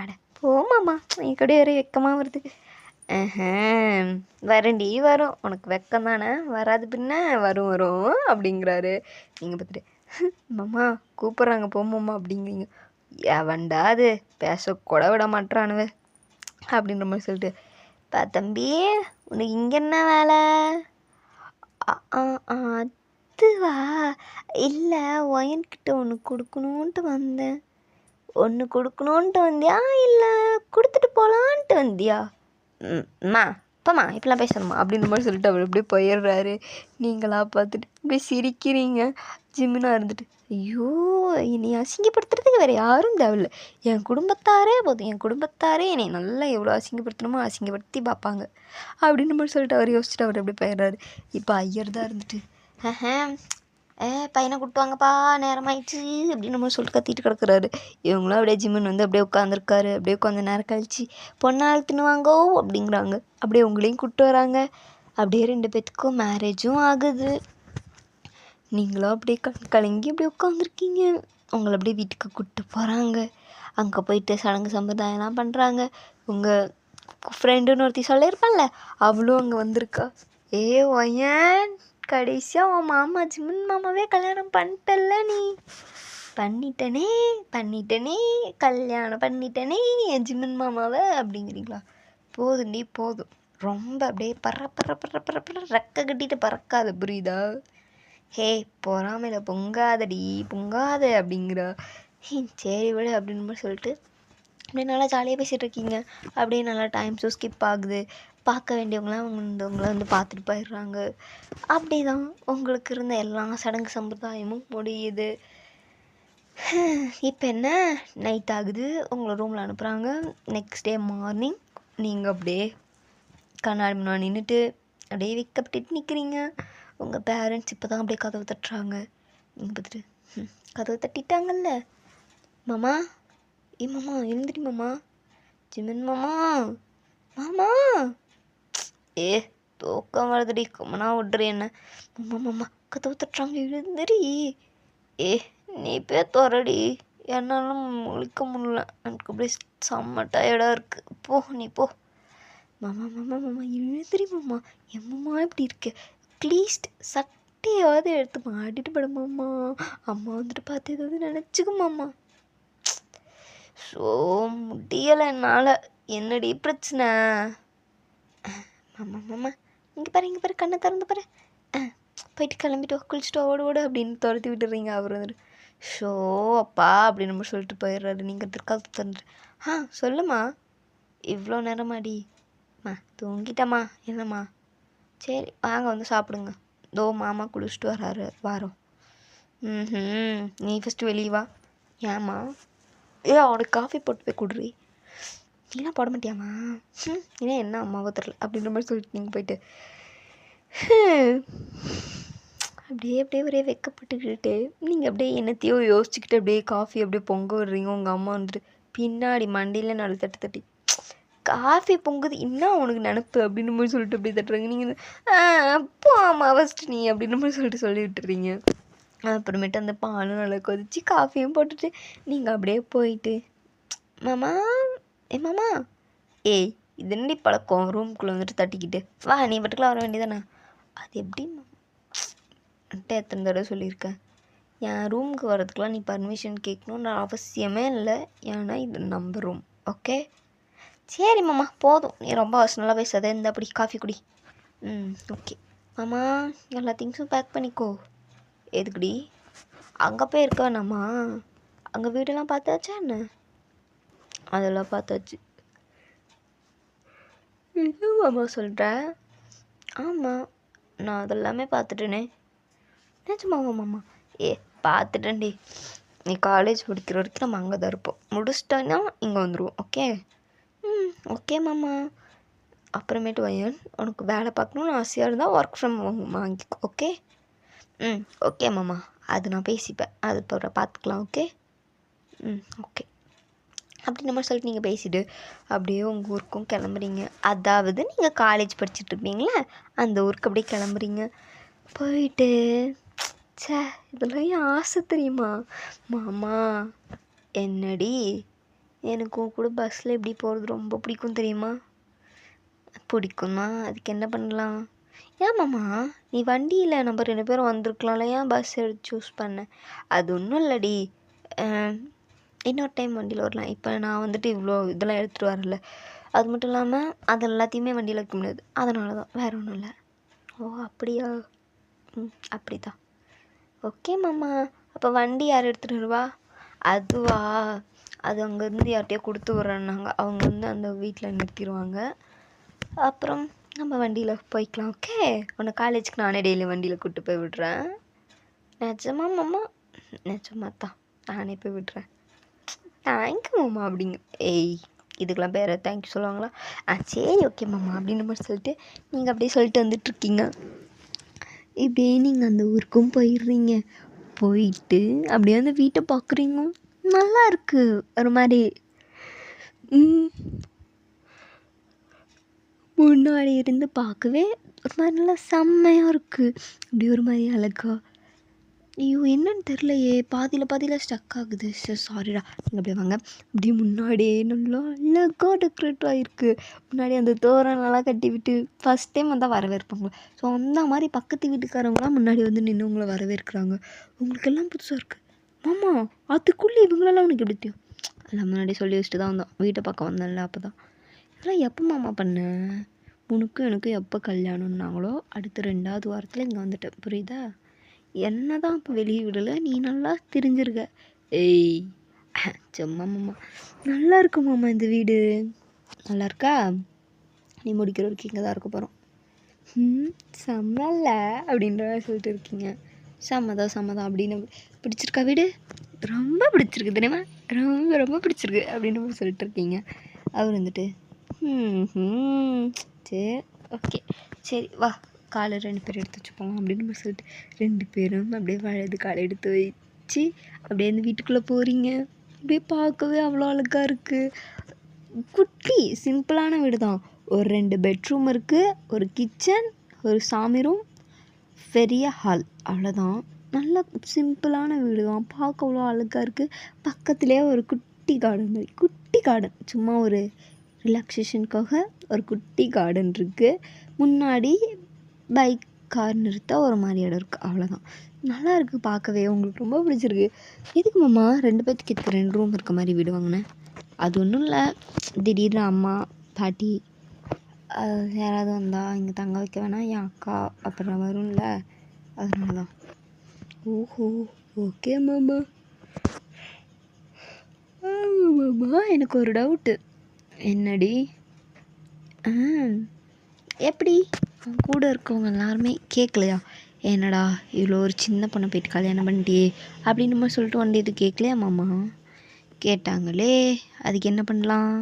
அட போ மாமா, என் கடை வேறு வெக்கமாக வருது. வரண்டி வரும், உனக்கு வெக்கம் தானே, வராது பின்ன வரும் அப்படிங்கிறாரு. நீங்கள் பார்த்துட்டு மாமா கூப்பிட்றாங்க போமாம்மா அப்படிங்கிறீங்க. எவன்டா அது பேசக்கூட விட மாட்டானுவ அப்படின்ற மாதிரி சொல்லிட்டு, தம்பி உனக்கு இங்கே என்ன வேலை? அதுவா, இல்லை ஒயன்கிட்ட ஒன்று கொடுக்கணுன்ட்டு வந்தேன். ஒன்று கொடுக்கணுன்ட்டு வந்தியா இல்லை கொடுத்துட்டு போகலான்ட்டு வந்தியா? அம்மா அப்பம்மா இப்பெல்லாம் பேசணுமா அப்படின்ற மாதிரி சொல்லிட்டு அவர் அப்படியே போயிடுறாரு. நீங்களா பார்த்துட்டு அப்படியே சிரிக்கிறீங்க. ஜிம்முனா இருந்துட்டு, ஐயோ என்னை அசிங்கப்படுத்துறதுக்கு வேறு யாரும் தேவையில்லை, என் குடும்பத்தாரே போதும். என் குடும்பத்தாரே என்னை நல்லா எவ்வளோ அசிங்கப்படுத்தணுமோ அசிங்கப்படுத்தி பார்ப்பாங்க அப்படின்ற மாதிரி சொல்லிட்டு அவர் யோசிச்சுட்டு அவர் அப்படியே போயிடுறாரு. இப்போ ஐயர் தான் இருந்துட்டு, பையனை கூப்பிட்டு வாங்கப்பா நேரமாயிடுச்சு அப்படின்னு நம்ம சொல்லிட்டு கத்திட்டு கிடக்குறாரு. இவங்களும் அப்படியே ஜிம்மன் வந்து அப்படியே உட்காந்துருக்காரு. அப்படியே கொஞ்ச நேரம் கழிச்சு பொண்ணால் தின்னுவாங்கோ அப்படிங்கிறாங்க. அப்படியே உங்களையும் கூப்பிட்டு வராங்க. அப்படியே 2 பேத்துக்கும் மேரேஜும் ஆகுது. நீங்களும் அப்படியே கலங்கி அப்படியே உட்காந்துருக்கீங்க. உங்களை அப்படியே வீட்டுக்கு கூப்பிட்டு போகிறாங்க. அங்கே போயிட்டு சடங்கு சம்பிரதாயம்லாம் பண்ணுறாங்க. உங்கள் ஃப்ரெண்டுன்னு ஒருத்தி சொல்லியிருப்பான்ல, அவளும் அங்கே வந்திருக்கா. ஒயன் கடைசியாக உன் மாமா ஜிம்மன் மாமாவே கல்யாணம் பண்ணிட்டல்ல நீ. பண்ணிட்டனே கல்யாணம் பண்ணிட்டனே என் ஜிம்மன் மாமாவை அப்படிங்கிறீங்களா? போதுண்டி போதும். ரொம்ப அப்படியே பற ரெக்க கட்டிட்டு பறக்காத, புரியுதா? பொறாமையில் பொங்காதடி பொங்காத அப்படிங்கிறா. சரி விடு அப்படின்னு மாதிரி சொல்லிட்டு அப்படியே நல்லா ஜாலியாக பேசிகிட்டு இருக்கீங்க. அப்படியே நல்லா டைம்ஸும் ஸ்கிப் ஆகுது. பார்க்க வேண்டியவங்களாம் உங்களை வந்து பார்த்துட்டு போயிடுறாங்க. அப்படி தான் உங்களுக்கு இருந்த எல்லா சடங்கு சம்பிரதாயமும் முடியுது. இப்போ என்ன நைட் ஆகுது, உங்களை ரூமில் அனுப்புகிறாங்க. நெக்ஸ்ட் டே மார்னிங் நீங்கள் அப்படியே கண்ணாடி முன்னாடி நின்றுட்டு அப்படியே வைக்கப்பட்டு நிற்கிறீங்க. உங்கள் பேரண்ட்ஸ் இப்போ தான் அப்படியே கதவு தட்டுறாங்க. நீங்கள் பார்த்துட்டு கதவு தட்டிட்டாங்கல்ல, மாமா மாமா எழுந்திரி மாமா, ஜிமன் மாமா, மாமா ஏ தூக்கம் வருதுடி, கம்மனா விட்ரு என்ன. மாமா மாமா கதவு தட்டுறாங்க, எழுந்திரி. ஏ நீ போய் துறடி, என்னாலும் முழிக்க முடியல, எனக்கு அப்படியே செம்ம டயர்டாக இருக்குது, போ நீ போ. மாமா மாமா மாமா எழுந்திரி மாமா, என் மாமா இப்படி இருக்கு, அட்லீஸ்ட் சட்டையாவது எடுத்து மாட்டிட்டு பட மாமா, அம்மா வந்துட்டு பார்த்து ஏதாவது நினச்சிக்க மாமா. ஸோ முடியலை என்னால், என்னடி பிரச்சனை. மாமா மாமா இங்கே பாரு கண்ணை திறந்து பாரு, போயிட்டு கிளம்பிட்டு குளிச்சுட்டு ஓடு அப்படின்னு துரத்தி விட்டுறீங்க. அவர் வந்துட்டு ஷோ அப்பா அப்படின்னு நம்ம சொல்லிட்டு போயிடுறாரு. நீங்கள் திருக்காது தந்துட்டு சொல்லுமா, இவ்வளோ நேரமாடிம்மா, தூங்கிட்டம்மா, என்னம்மா, சரி வாங்க வந்து சாப்பிடுங்க, தோ மாமா குளிச்சுட்டு வராரு வாரம். நீ ஃபஸ்ட்டு வெளியே வா. ஏம்மா, அவனுக்கு காஃபி போட்டு போய் குடுறி. நீலாம் போட மாட்டியாம்மா, ஏன்னா என்ன அம்மாவோ தெரில அப்படின்ற மாதிரி சொல்லிட்டு நீங்கள் போயிட்டு அப்படியே ஒரே வெக்கப்பட்டுக்கிட்டு நீங்கள் அப்படியே என்னத்தையோ யோசிச்சுக்கிட்டு அப்படியே காஃபி அப்படியே பொங்க விடுறீங்க. உங்கள் அம்மா வந்துட்டு பின்னாடி மண்டியில் நடு தட்டி காஃபி பொங்குது, இன்னும் உனக்கு நினப்பு அப்படின்னு மாதிரி சொல்லிட்டு அப்படியே தட்டுறாங்க. நீங்கள் அப்போ அம்மா ஃபஸ்ட்டு நீ அப்படின்னு மாதிரி சொல்லி விட்டுறீங்க. அப்புறமேட்டு அந்த பாலும் நல்லா கொதிச்சு காஃபியும் போட்டுட்டு நீங்கள் அப்படியே போயிட்டு மாமா மாமா ஏய் இது என்னடி பழக்கம், ரூம்குள்ளே வந்துட்டு தட்டிக்கிட்டு வா, நீ பட்டுக்குலாம் வர வேண்டியதானே. அது எப்படி எத்தனை தடவை சொல்லியிருக்கேன், என் ரூமுக்கு வரதுக்கெலாம் நீ பர்மிஷன் கேட்கணுன்ற அவசியமே இல்லை, ஏன்னா இது நம்ம ரூம், ஓகே. சரி மாமா போதும், நீ ரொம்ப அவசரம்லாம் பேசாத, இந்த அப்படி காஃபி குடி. ஓகே மாமா, எல்லா திங்ஸும் பேக் பண்ணிக்கோ. எதுக்குடி, அங்கே போய் இருக்க வேணாமா, அங்கே வீடெல்லாம் பார்த்தாச்சா என்ன. அதெல்லாம் பார்த்தாச்சு. என்ன மாமா சொல்கிற. ஆமாம் நான் அதெல்லாமே பார்த்துட்டேனே. நிஜமாவா மாமா. பார்த்துட்டேன்டி, நீ காலேஜ் முடிக்கிற வரைக்கும் நம்ம அங்கே தான் இருப்போம், முடிச்சிட்டோன்னா இங்கே வந்துடுவோம், ஓகே. ஓகே மாமா. அப்புறமேட்டு வையன், உனக்கு வேலை பார்க்கணுன்னு ஆசையாக இருந்தால் ஒர்க் ஃப்ரம் ஹோம் வாங்கிக்கோ, ஓகே. ஓகே மாமா, அது நான் பேசிப்பேன், அது இப்போ பார்த்துக்கலாம், ஓகே. ஓகே அப்படி நம்ம சொல்லிட்டு நீங்கள் பேசிவிட்டு அப்படியே உங்கள் ஊருக்கும் கிளம்புறீங்க. அதாவது நீங்கள் காலேஜ் படிச்சுட்டு இருப்பீங்களே அந்த ஊருக்கு அப்படியே கிளம்புறீங்க. போயிட்டு இதெல்லாம் என் ஆசை தெரியுமா மாமா. என்னடி, எனக்கும் கூட பஸ்ஸில் எப்படி போகிறது ரொம்ப பிடிக்கும் தெரியுமா. பிடிக்குமா, அதுக்கு என்ன பண்ணலாம். ஏன் மாமா, நீ வண்டியில் நம்ம 2 பேரும் வந்திருக்கலாம்ல, ஏன் பஸ் எடுத்து சூஸ் பண்ணேன். அது ஒன்றும் இல்லடி, இன்னொரு டைம் வண்டியில் வரலாம். இப்போ நான் வந்துட்டு இவ்வளோ இதெல்லாம் எடுத்துகிட்டு வரல, அது மட்டும் இல்லாமல் அது எல்லாத்தையுமே வண்டியில் வைக்க முடியாது, அதனால தான், வேறு ஒன்றும் இல்லை. ஓ அப்படியா. அப்படி தான். ஓகே மாமா. அப்போ வண்டி யார் எடுத்துகிட்டு வருவா. அதுவா, அது அங்கேருந்து யார்கிட்டயோ கொடுத்து விட்றேன்னாங்க, அவங்க வந்து அந்த வீட்டில் நிறுத்திடுவாங்க, அப்புறம் நம்ம வண்டியில் போய்க்கலாம், ஓகே. உன்னை காலேஜுக்கு நானே டெய்லி வண்டியில் கூப்பிட்டு போய் விடுறேன். நிஜமா மாமா. நிஜமா தான், நானே போய் விடுறேன். தேங்க்யூ மாமா அப்படிங்க. இதுக்கெலாம் பேர் தேங்க்யூ சொல்லுவாங்களா. சரி ஓகே மாமா அப்படின்னு மாதிரி சொல்லிட்டு நீங்கள் அப்படியே சொல்லிட்டு வந்துட்டுருக்கீங்க. இப்படியே நீங்கள் அந்த ஊருக்கும் போயிடுறீங்க. போயிட்டு அப்படியே அந்த வீட்டை பார்க்குறீங்க, நல்லா இருக்குது ஒரு மாதிரி. முன்னாடி இருந்து பார்க்கவே ஒரு மாதிரி நல்லா செம்மையாக இருக்குது, அப்படி ஒரு மாதிரி அழகா. ஐயோ என்னன்னு தெரிலையே, பாதியில் ஸ்டக் ஆகுது, சாரிடா. நீங்கள் அப்படியே வாங்க. அப்படியே முன்னாடியே நல்லா அழகாக டெக்கரேட் ஆகிருக்கு. முன்னாடி அந்த தோரணம் நல்லா கட்டி விட்டு ஃபஸ்ட் டைம் வந்தால் வரவேற்பாங்க. ஸோ அந்த மாதிரி பக்கத்து வீட்டுக்காரவங்களாம் முன்னாடி வந்து நின்று உங்களை வரவேற்கிறாங்க. உங்களுக்கெல்லாம் புதுசாக இருக்குது. மாமா அதுக்குள்ளே இவங்களெல்லாம் உனக்கு எப்படி தெரியும். அதெல்லாம் முன்னாடி சொல்லி வச்சுட்டு தான் வந்தோம், வீட்டை பார்க்க வந்தேன்ல அப்போ தான். இதெல்லாம் எப்போ மாமா பண்ணேன். உனக்கும் எனக்கும் எப்போ கல்யாணம்னாங்களோ அடுத்த 2வது வாரத்தில் இங்கே வந்துட்டேன், புரியுதா. என்ன தான் இப்போ வெளியே விடலை, நீ நல்லா தெரிஞ்சிருக்க. சும்மா மாமா. நல்லா இருக்கு மாமா இந்த வீடு. நல்லா இருக்கா? நீ முடிக்கிற வரைக்கும் இங்கே தான் இருக்க போகிறோம். செம்மல்ல அப்படின்ற மாதிரி சொல்லிட்டு இருக்கீங்க. சம்மதம் அப்படின்னு. பிடிச்சிருக்கா வீடு? ரொம்ப பிடிச்சிருக்கு தெரியுமா? ரொம்ப ரொம்ப பிடிச்சிருக்கு அப்படின்னு மாதிரி சொல்லிட்டு இருக்கீங்க. அவர் வந்துட்டு சரி ஓகே சரி வா காலை 2 பேரும் எடுத்து வச்சுப்போம் அப்படின்னு மாதிரி சொல்லிட்டு 2 பேரும் அப்படியே வலது காலை எடுத்து வச்சு அப்படியே இந்த வீட்டுக்குள்ளே போகிறீங்க. அப்படியே பார்க்கவே அவ்வளோ அழகாக இருக்குது. குட்டி சிம்பிளான வீடு தான். ஒரு 2 பெட்ரூம் இருக்குது, ஒரு கிச்சன், ஒரு சாமி ரூம், பெரிய ஹால், அவ்வளோதான். நல்ல சிம்பிளான வீடு தான். பார்க்க அவ்வளோ அழகாக இருக்குது. பக்கத்துலேயே ஒரு குட்டி கார்டன் மாதிரி, குட்டி கார்டன், சும்மா ஒரு ரிலாக்ஸேஷனுக்காக ஒரு குட்டி கார்டன் இருக்குது. முன்னாடி பைக் கார் நிறுத்த ஒரு மாதிரி இடம் இருக்குது, அவ்வளோதான். நல்லா இருக்குது பார்க்கவே. உங்களுக்கு ரொம்ப பிடிச்சிருக்கு. எதுக்கு மாமா 2 பேர்த்துக்கு எதுக்கு 2 ரூம் இருக்க மாதிரி வீடு வாங்கினேன்? அது ஒன்றும் இல்லை, திடீர்னு அம்மா பாட்டி யாராவது வந்தால் இங்கே தங்க வைக்க வேணாம், என் அக்கா அப்புறம் வரும்ல, அதனால தான். ஓஹோ ஓகே மாமா. மாமா எனக்கு ஒரு டவுட்டு. என்னடி? எப்படி கூட இருக்கவங்க எல்லாருமே கேட்கலையா? என்னடா இவ்வளோ ஒரு சின்ன பொண்ணை போயிட்டு கல்யாணம் பண்ணிட்டியே அப்படின்னு நம்ம சொல்லிட்டு வண்டி இது கேட்கலையா மாமா? கேட்டாங்களே, அதுக்கு என்ன பண்ணலாம்?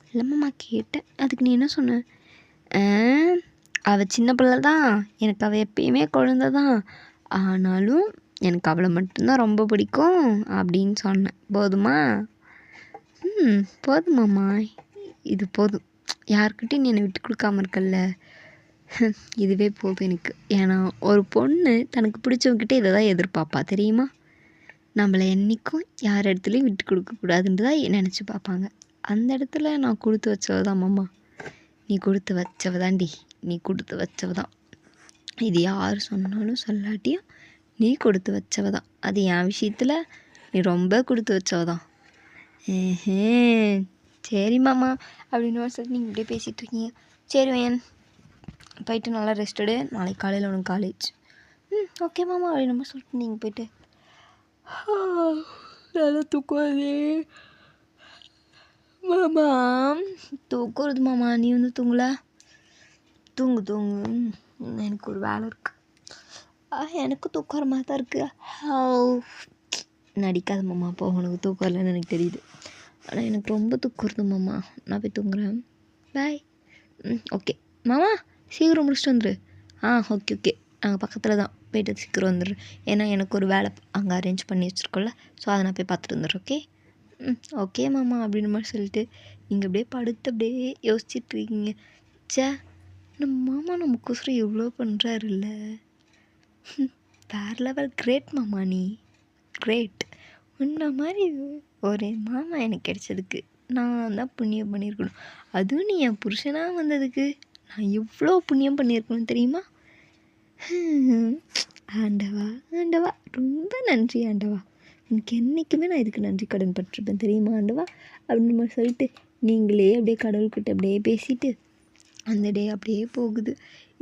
இல்லை மாமா கேட்டேன், அதுக்கு நீ என்ன சொன்ன? அவள் சின்ன பிள்ளை தான், எனக்கு அவள் எப்பயுமே குழந்த தான், ஆனாலும் எனக்கு அவளை மட்டும்தான் ரொம்ப பிடிக்கும் அப்படின்னு சொன்னேன். போதுமா? போதுமாம்மா, இது போதும். யாருக்கிட்டையும் நீ என்னை விட்டு கொடுக்காம இருக்கல்ல, இதுவே போதும் எனக்கு. ஏன்னா ஒரு பொண்ணு தனக்கு பிடிச்சவங்கிட்ட இதை தான் எதிர்பார்ப்பா தெரியுமா? நம்மளை என்றைக்கும் யார் இடத்துலையும் விட்டு கொடுக்கக்கூடாதுன்னு தான் நினச்சி பார்ப்பாங்க. அந்த இடத்துல நான் கொடுத்து வச்சவ தான் மாமா. நீ கொடுத்து வச்சவ தாண்டி, நீ கொடுத்து வச்சவ தான். இது யார் சொன்னாலும் சொல்லாட்டியும் நீ கொடுத்து வச்சவ தான். அது என் விஷயத்தில் நீ ரொம்ப கொடுத்து வச்சவ தான். சரி மாமா அப்படின்னு சொல்லிட்டு நீங்கள் இப்படியே பேசிகிட்டு இருக்கீங்க. சரி வேன் போயிட்டு நல்லா ரெஸ்ட் எடு, நாளைக்கு காலையில் உனக்கு காலேஜ். ஓகே மாமா அப்படின்னு நம்ம சொல்லிட்டு நீங்கள் போயிட்டு நல்லா தூக்குவாதே மாமா. தூக்குறது மாமா, நீ வந்து தூங்கல? தூங்கு. எனக்கு ஒரு வேலை இருக்குது. எனக்கு தூக்குற மாதிரி தான் இருக்குது. நடிக்காத மாமா, அப்போ உனக்கு தூக்கம் இல்லைன்னு எனக்கு தெரியுது. ஆனால் எனக்கு ரொம்ப தூக்கம் வருது மாமா, நான் போய் தூங்குறேன். பாய். ஓகே மாமா, சீக்கிரம் முடிச்சுட்டு வந்துடு. ஓகே நாங்கள் பக்கத்தில் தான், போய்ட்டு சீக்கிரம் வந்துடுறேன். ஏன்னா எனக்கு ஒரு வேலை அங்கே அரேஞ்ச் பண்ணி வச்சுருக்கோம்ல, ஸோ அதை நான் போய் பார்த்துட்டு வந்துடுறேன். ஓகே ஓகே மாமா அப்படின்னு மாதிரி சொல்லிட்டு நீங்கள் அப்படியே படுத்து அப்படியே யோசிச்சுட்ருக்கீங்க. நம்ம மாமா நமக்கோசரம் எவ்வளோ பண்ணுறாருல்ல, வேறு லெவல். கிரேட் மாமா, நீ கிரேட். உன்ன மாதிரி ஒரு மாமா எனக்கு கிடைச்சதுக்கு நான் தான் புண்ணியம் பண்ணியிருக்கணும். அதுவும் நீ என் புருஷனாக வந்ததுக்கு நான் எவ்வளோ புண்ணியம் பண்ணியிருக்கணும் தெரியுமா? ஆண்டவா ரொம்ப நன்றி ஆண்டவா. எனக்கு என்றைக்குமே நான் இதுக்கு நன்றி கடன் பட்டிருப்பேன் தெரியுமா ஆண்டவா அப்படின்னு மாதிரி சொல்லிட்டு நீங்களே அப்படியே கடவுள்கிட்ட அப்படியே பேசிட்டு அந்த டே அப்படியே போகுது.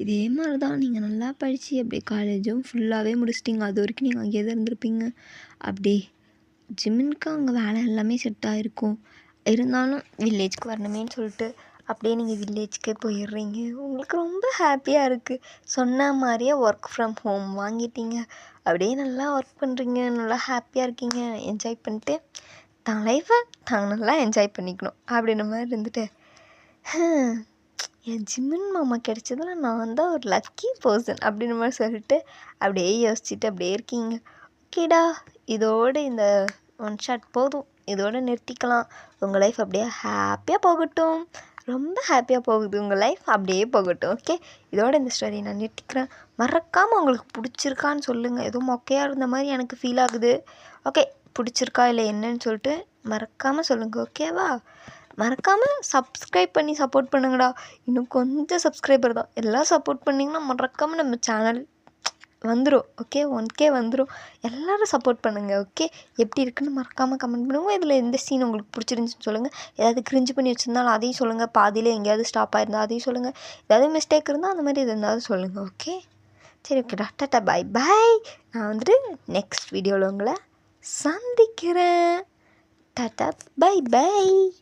இதே மாதிரி தான் நீங்கள் நல்லா படித்து அப்படியே காலேஜும் ஃபுல்லாகவே முடிச்சிட்டிங்க. அது வரைக்கும் நீங்கள் அங்கேயே தான் இருந்திருப்பீங்க. அப்படியே ஜிம்முனுக்கு அங்கே வேலை எல்லாமே செட் ஆகிருக்கும். இருந்தாலும் வில்லேஜ்க்கு வரணுமேன்னு சொல்லிட்டு அப்படியே நீங்கள் வில்லேஜ்க்கே போயிடுறீங்க. உங்களுக்கு ரொம்ப ஹாப்பியாக இருக்குது. சொன்ன மாதிரியே ஒர்க் ஃப்ரம் ஹோம் வாங்கிட்டீங்க. அப்படியே நல்லா ஒர்க் பண்ணுறீங்க, நல்லா ஹாப்பியாக இருக்கீங்க. என்ஜாய் பண்ணிட்டு தான் லைஃப்பை தாங்க நல்லா என்ஜாய் பண்ணிக்கணும் அப்படின்ற மாதிரி இருந்துட்டு என் ஜிம்மின் மாமா கிடைச்சதுல நான் தான் ஒரு லக்கி பர்சன் அப்படின்ற மாதிரி சொல்லிட்டு அப்படியே யோசிச்சுட்டு அப்படியே இருக்கீங்க. ஓகேடா, இதோடு இந்த ஒன் ஷாட் போதும், இதோடு நிறுத்திக்கலாம். உங்கள் லைஃப் அப்படியே ஹாப்பியாக போகட்டும். ரொம்ப ஹாப்பியாக போகுது உங்கள் லைஃப், அப்படியே போகட்டும். ஓகே, இதோட இந்த ஸ்டோரியை நான் நிறுத்திக்கிறேன். மறக்காமல் உங்களுக்கு பிடிச்சிருக்கான்னு சொல்லுங்கள். ஏதோ மொக்கையாக இருந்த மாதிரி எனக்கு ஃபீல் ஆகுது. ஓகே, பிடிச்சிருக்கா இல்லை என்னன்னு சொல்லிட்டு மறக்காமல் சொல்லுங்கள். ஓகேவா? மறக்காமல் சப்ஸ்கிரைப் பண்ணி சப்போர்ட் பண்ணுங்கடா. இன்னும் கொஞ்சம் சப்ஸ்கிரைபர் தான். எல்லாம் சப்போர்ட் பண்ணிங்கன்னா மறக்காமல் நம்ம சேனல் வந்துடும். ஓகே, 1K வந்துடும். எல்லோரும் சப்போர்ட் பண்ணுங்கள். ஓகே, எப்படி இருக்குன்னு மறக்காமல் கமெண்ட் பண்ணுங்கள். இதில் எந்த சீன் உங்களுக்கு பிடிச்சிருந்துச்சின்னு சொல்லுங்கள். ஏதாவது கிரிஞ்சு பண்ணி வச்சுருந்தாலும் அதையும் சொல்லுங்கள். பாதியில் எங்கேயாவது ஸ்டாப் ஆகிருந்தால் அதையும் சொல்லுங்கள். ஏதாவது மிஸ்டேக் இருந்தால் அந்த மாதிரி எது இருந்தாலும் சொல்லுங்கள். ஓகே, சரி, ஓகேடா, டாட்டா, பாய். நான் வந்துட்டு நெக்ஸ்ட் வீடியோவில் உங்களை சந்திக்கிறேன். Tata, bye by.